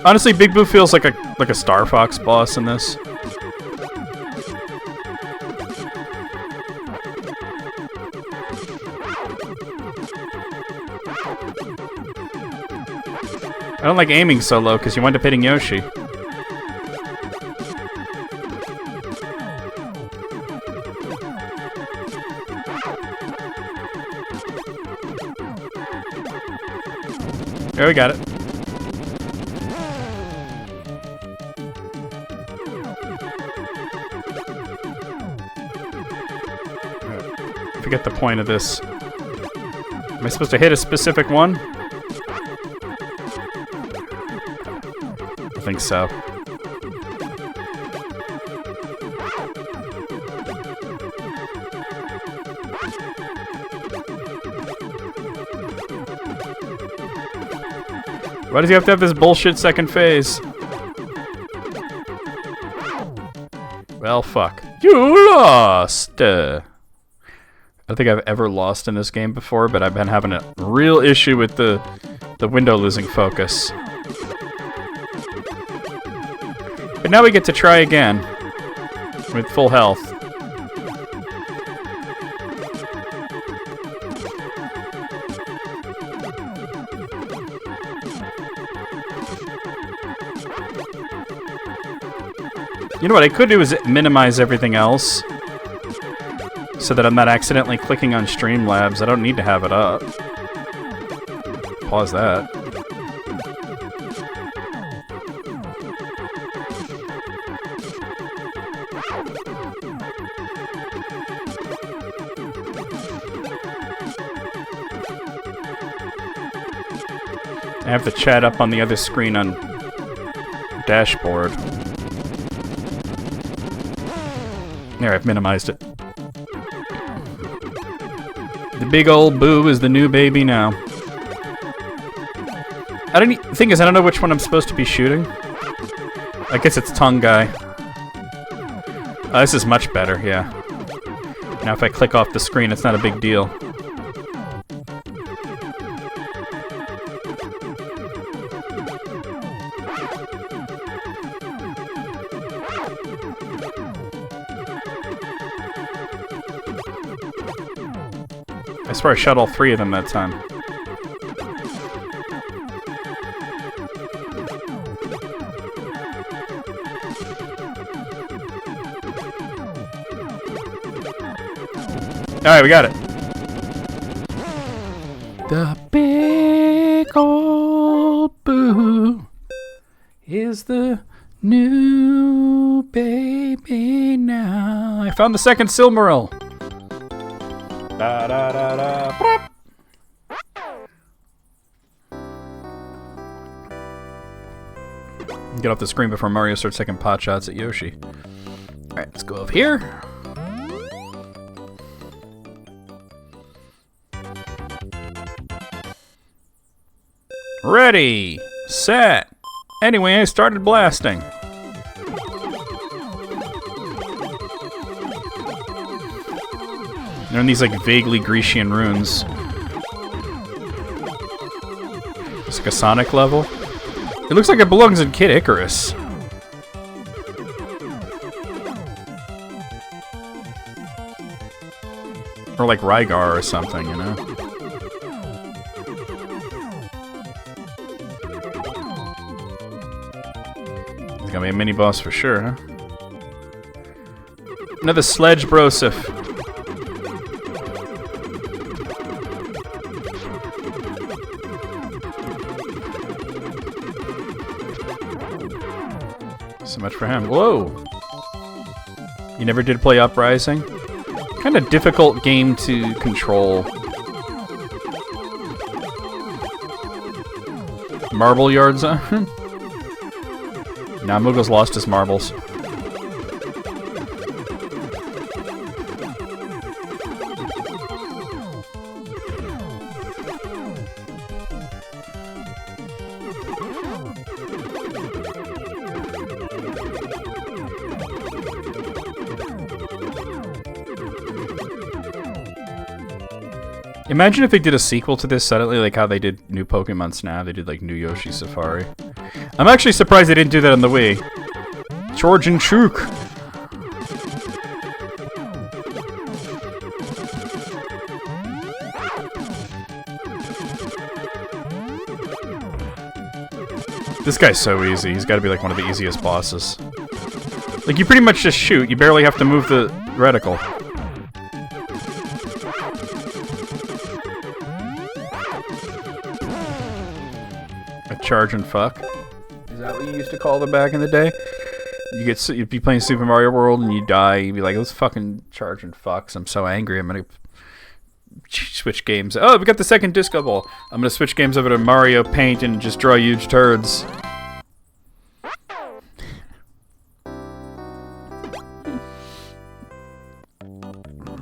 Honestly, Big Boo feels like a Star Fox boss in this. I don't like aiming so low because you wind up hitting Yoshi. There, we got it. Forget the point of this. Am I supposed to hit a specific one? I think so. Why does he have to have this bullshit second phase? Well, fuck. You lost! I don't think I've ever lost in this game before, but I've been having a real issue with the window losing focus. But now we get to try again. With full health. You know what I could do is minimize everything else so that I'm not accidentally clicking on Streamlabs. I don't need to have it up. Pause that. I have the chat up on the other screen on dashboard. There, I've minimized it. The big old boo is the new baby now. Thing is, I don't know which one I'm supposed to be shooting. I guess it's tongue guy. Oh, this is much better, yeah. Now if I click off the screen, it's not a big deal. I swear I shot all three of them that time. Alright, we got it. The big old boo is the new baby now. I found the second Silmaril. Da, da, da, da. Get off the screen before Mario starts taking pot shots at Yoshi. Alright, let's go over here. Ready, set. Anyway, I started blasting. They're in these like vaguely Grecian runes. It's like a Sonic level. It looks like it belongs in Kid Icarus. Or like Rygar or something, you know? It's gonna be a mini boss for sure, huh? Another Sledge Brosif. So much for him. Whoa! You never did play Uprising? Kind of difficult game to control. Marble Yard Zone? Nah, Muggle's lost his marbles. Imagine if they did a sequel to this suddenly, like how they did New Pokemon Snap. They did like New Yoshi Safari. I'm actually surprised they didn't do that on the Wii. George and Chook. This guy's so easy. He's got to be like one of the easiest bosses. Like you pretty much just shoot. You barely have to move the reticle. Charge and fuck. Is that what you used to call them back in the day? You'd be playing Super Mario World and you die. You'd be like, "Let's fucking charge and fucks." I'm so angry. I'm gonna switch games. Oh, we got the second disco ball. I'm gonna switch games over to Mario Paint and just draw huge turds.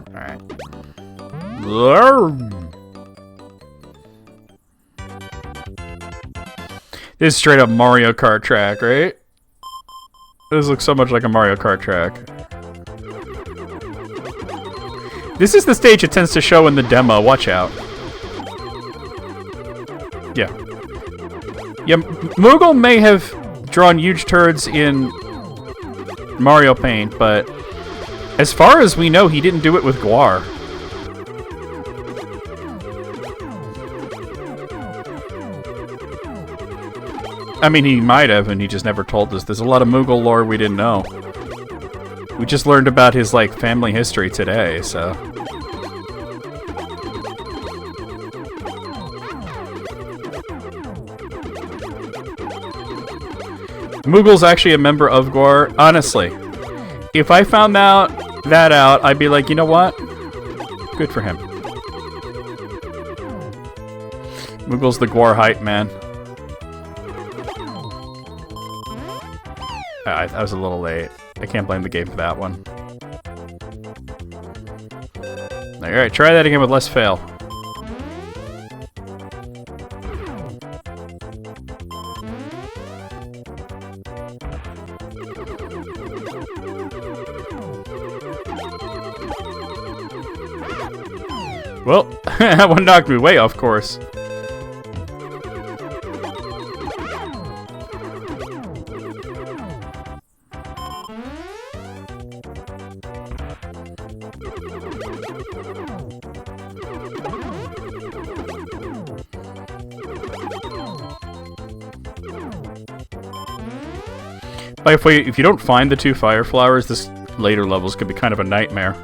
All right. This is straight up Mario Kart track, right? This looks so much like a Mario Kart track. This is the stage it tends to show in the demo. Watch out. Yeah. Yeah, Moogle may have drawn huge turds in Mario Paint, but as far as we know, he didn't do it with Guar. I mean, he might have, and he just never told us. There's a lot of Moogle lore we didn't know. We just learned about his, like, family history today, so... Moogle's actually a member of Guar. Honestly, if I found that out, I'd be like, you know what? Good for him. Moogle's the Guar hype man. I was a little late. I can't blame the game for that one. Alright, try that again with less fail. Well, that one knocked me way off course. By the way, if you don't find the 2 fire flowers, this later levels could be kind of a nightmare.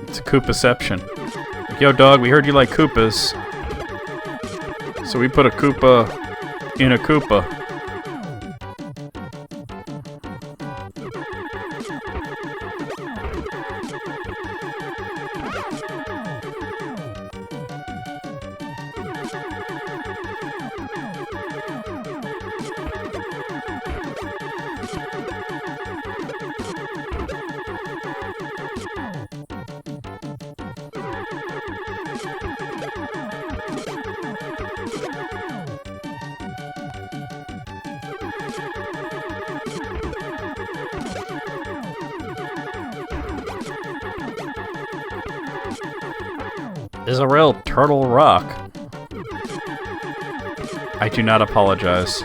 It's a Koopaception. Like, yo, dog, we heard you like Koopas. So we put a Koopa in a Koopa. Is a real turtle rock. I do not apologize.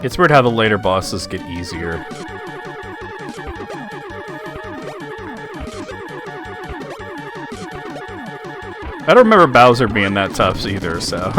It's weird how the later bosses get easier. I don't remember Bowser being that tough either, so...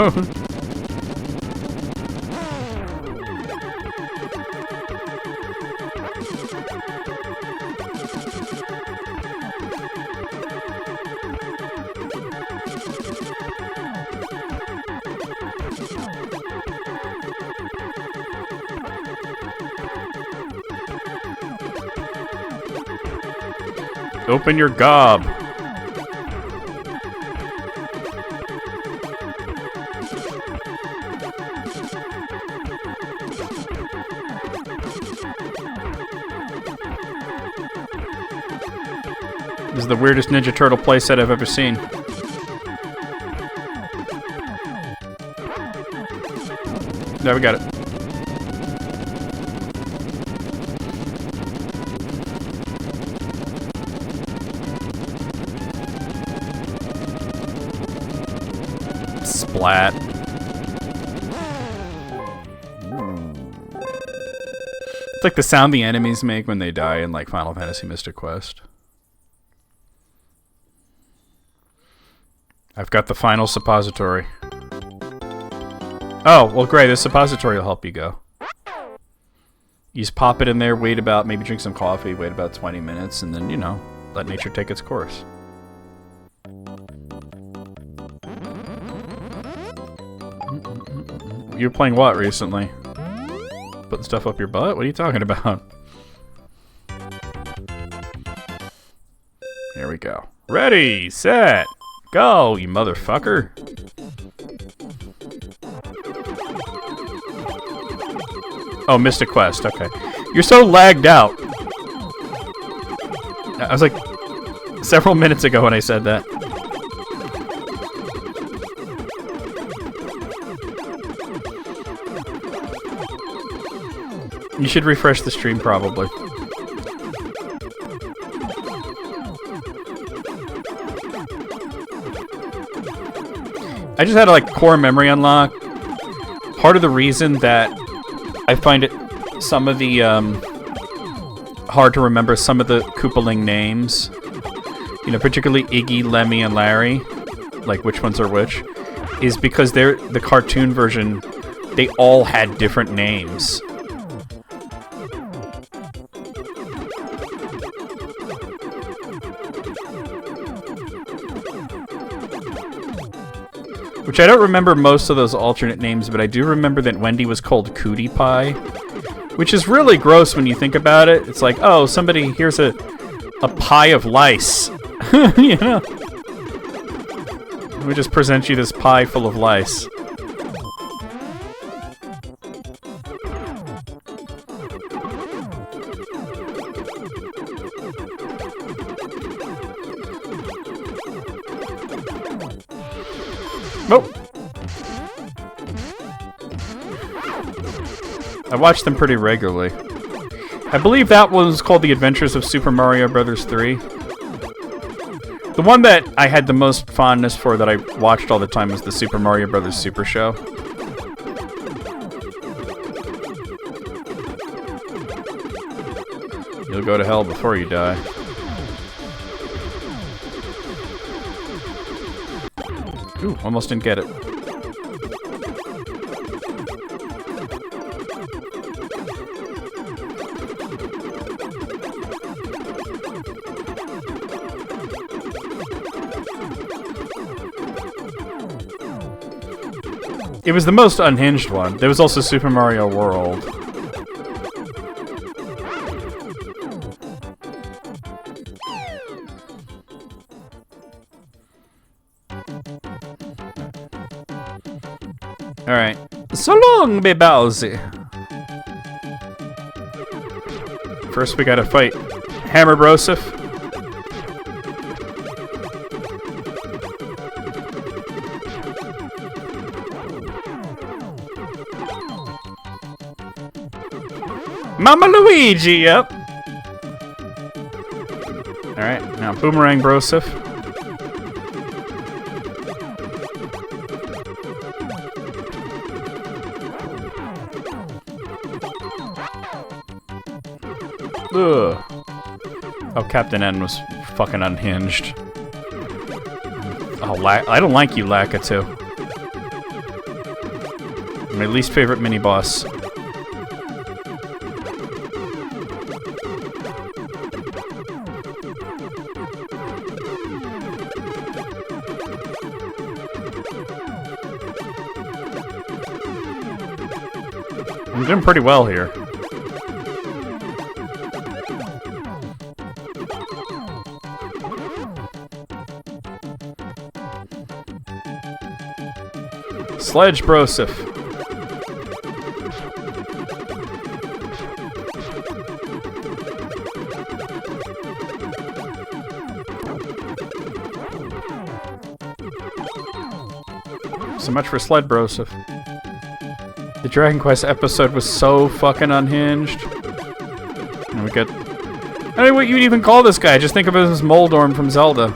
Open your gob. This is the weirdest Ninja Turtle playset I've ever seen. There, we got it. Splat. It's like the sound the enemies make when they die in like Final Fantasy Mystic Quest. I've got the final suppository. Oh, well great, this suppository will help you go. You just pop it in there, wait about, maybe drink some coffee, wait about 20 minutes, and then, you know, let nature take its course. You were playing what recently? Putting stuff up your butt? What are you talking about? There we go. Ready, set, go, you motherfucker. Oh, missed a quest. Okay. You're so lagged out. I was like several minutes ago when I said that. You should refresh the stream, probably. I just had a core memory unlock. Part of the reason that I find it some of the hard to remember some of the Koopaling names, you know, particularly Iggy, Lemmy, and Larry, like which ones are which, is because they're the cartoon version. They all had different names. Which I don't remember most of those alternate names, but I do remember that Wendy was called Cootie Pie. Which is really gross when you think about it. It's like, oh, somebody, here's a pie of lice. You know? We just present you this pie full of lice. Nope. I watch them pretty regularly. I believe that one was called The Adventures of Super Mario Bros. 3. The one that I had the most fondness for that I watched all the time was the Super Mario Bros. Super Show. You'll go to hell before you die. Ooh, almost didn't get it. It was the most unhinged one. There was also Super Mario World. Alright. So long, me Bowsy. First we gotta fight Hammer Broseph. Mama Luigi, yep. Alright, now Boomerang Broseph. Ugh. Oh, Captain N was fucking unhinged. Oh, I don't like you, Lakitu. My least favorite mini-boss. I'm doing pretty well here. Sledge Broseph. So much for Sled Broseph. The Dragon Quest episode was so fucking unhinged. And we got... I don't know what you'd even call this guy. Just think of him as Moldorm from Zelda.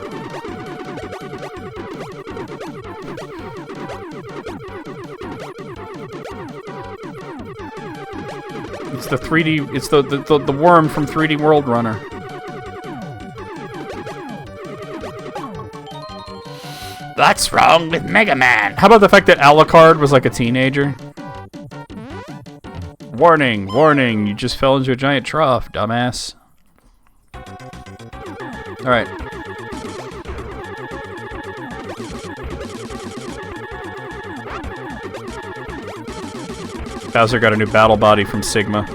It's the 3D... It's the worm from 3D World Runner. What's wrong with Mega Man? How about the fact that Alucard was like a teenager? Warning, warning, you just fell into a giant trough, dumbass. Alright. Bowser got a new battle body from Sigma.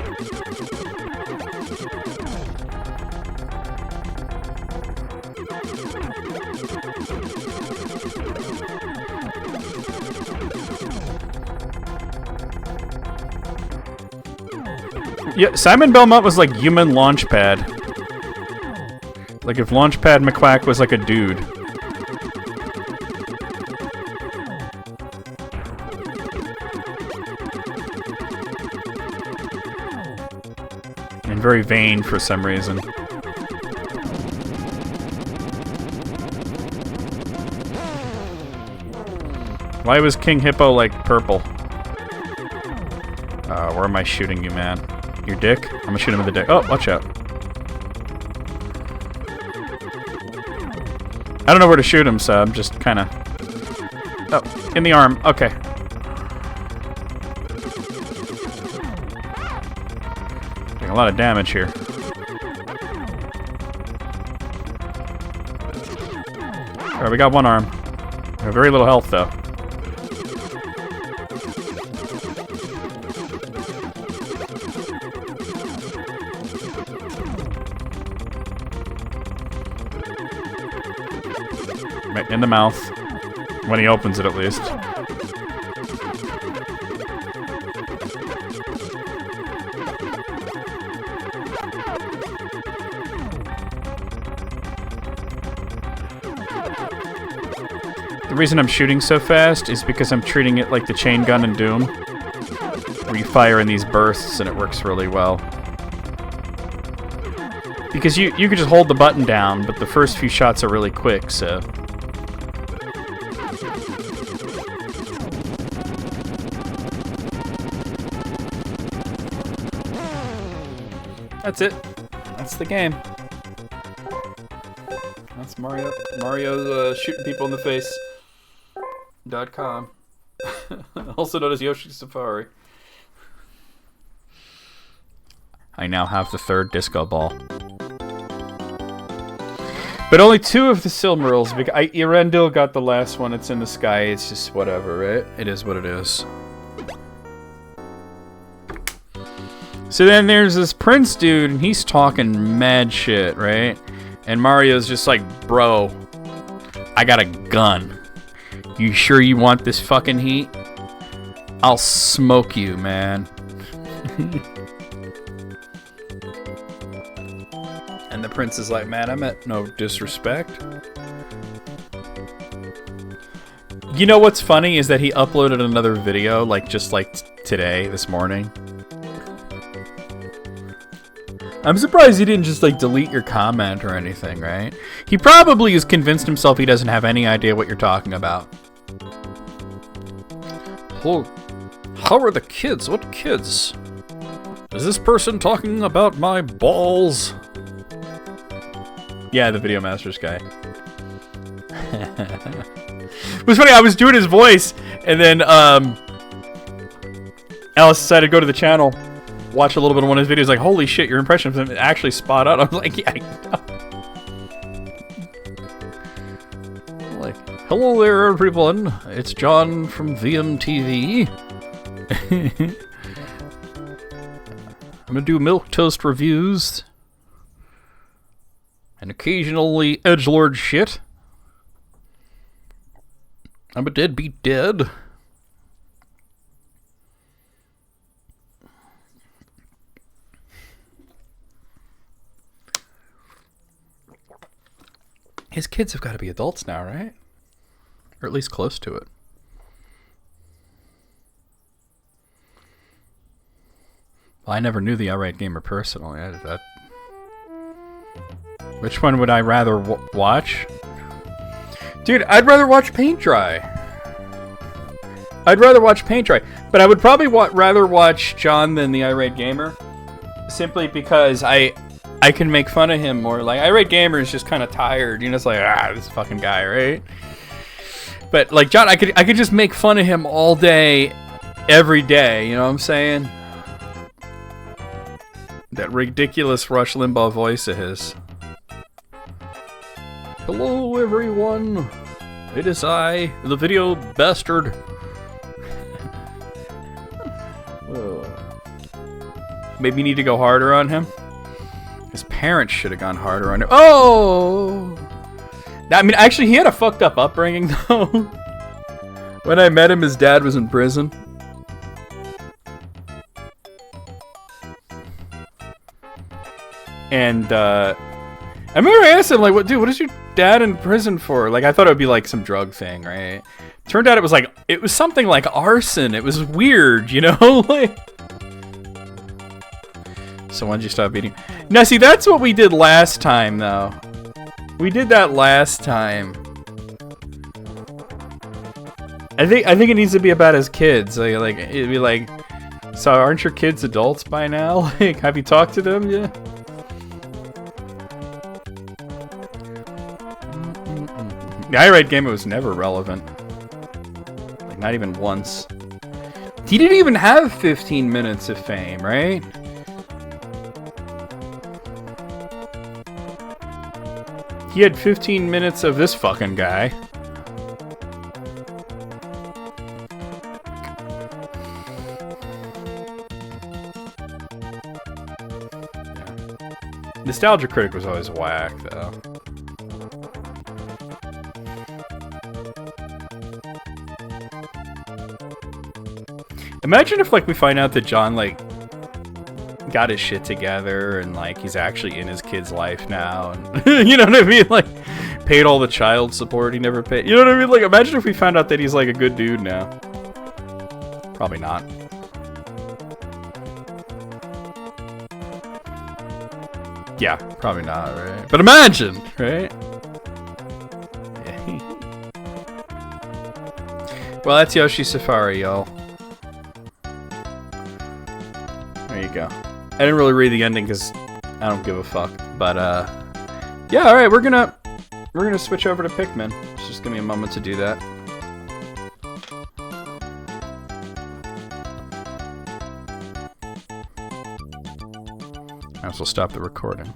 Yeah, Simon Belmont was like human Launchpad. Like if Launchpad McQuack was like a dude. And very vain for some reason. Why was King Hippo like purple? Where am I shooting you, man? Your dick? I'm gonna shoot him in the dick. Oh, watch out. I don't know where to shoot him, so I'm just kinda... Oh, in the arm. Okay. Doing a lot of damage here. Alright, we got one arm. We have very little health, though. Right in the mouth. When he opens it, at least. The reason I'm shooting so fast is because I'm treating it like the chain gun in Doom, where you fire in these bursts and it works really well. Because you can just hold the button down, but the first few shots are really quick, so... That's it. That's the game. That's Mario. Mario's shooting people in the face. .com. Also known as Yoshi Safari. I now have the third disco ball. But only 2 of the Silmarils. Erendil got the last one. It's in the sky. It's just whatever, right? It is what it is. So then there's this prince dude, and he's talking mad shit, right? And Mario's just like, bro, I got a gun. You sure you want this fucking heat? I'll smoke you, man. And the prince is like, man, I meant no disrespect. You know what's funny is that he uploaded another video, like, just like today, this morning. I'm surprised he didn't just, like, delete your comment or anything, right? He probably has convinced himself he doesn't have any idea what you're talking about. Oh, how are the kids? What kids? Is this person talking about my balls? Yeah, the Video Masters guy. It was funny, I was doing his voice, and then, Alice decided to go to the channel, watch a little bit of one of his videos, like, holy shit, your impression of him is actually spot on. I was like, yeah, I know. Like, hello there, everyone. It's John from VMTV. I'm gonna do milquetoast reviews. And occasionally edgelord shit. I'm a deadbeat dead. His kids have got to be adults now, right? Or at least close to it. Well, I never knew the Outright Gamer personally. Which one would I rather watch? Dude, I'd rather watch paint dry. I'd rather watch paint dry. But I would probably rather watch John than the Irate Gamer. Simply because I can make fun of him more. Like, Irate Gamer is just kind of tired. You know, it's like, this fucking guy, right? But, like, John, I could just make fun of him all day, every day. You know what I'm saying? That ridiculous Rush Limbaugh voice of his. Hello, everyone. It is I, the video bastard. Maybe you need to go harder on him. His parents should have gone harder on him. Oh! I mean, actually, he had a fucked up upbringing, though. When I met him, his dad was in prison. And I remember I asked him, like, "What, dude? What is your dad in prison for?" Like, I thought it would be like some drug thing, right? Turned out it was something like arson. It was weird, you know? Like, so when'd you stop eating? Now, see, that's what we did last time, though. We did that last time. I think it needs to be about his kids. Like it'd be like, so aren't your kids adults by now? Like, have you talked to them yet? The I-Ride game was never relevant. Like, not even once. He didn't even have 15 minutes of fame, right? He had 15 minutes of this fucking guy. Nostalgia Critic was always whack, though. Imagine if, like, we find out that John, like, got his shit together and, like, he's actually in his kid's life now. And you know what I mean? Like, paid all the child support he never paid. You know what I mean? Like, imagine if we found out that he's, like, a good dude now. Probably not. Yeah, probably not, right? But imagine, right? Yeah. Well, that's Yoshi Safari, y'all. There you go. I didn't really read the ending because I don't give a fuck. But yeah, all right, we're gonna switch over to Pikmin. Just give me a moment to do that. I also stop the recording.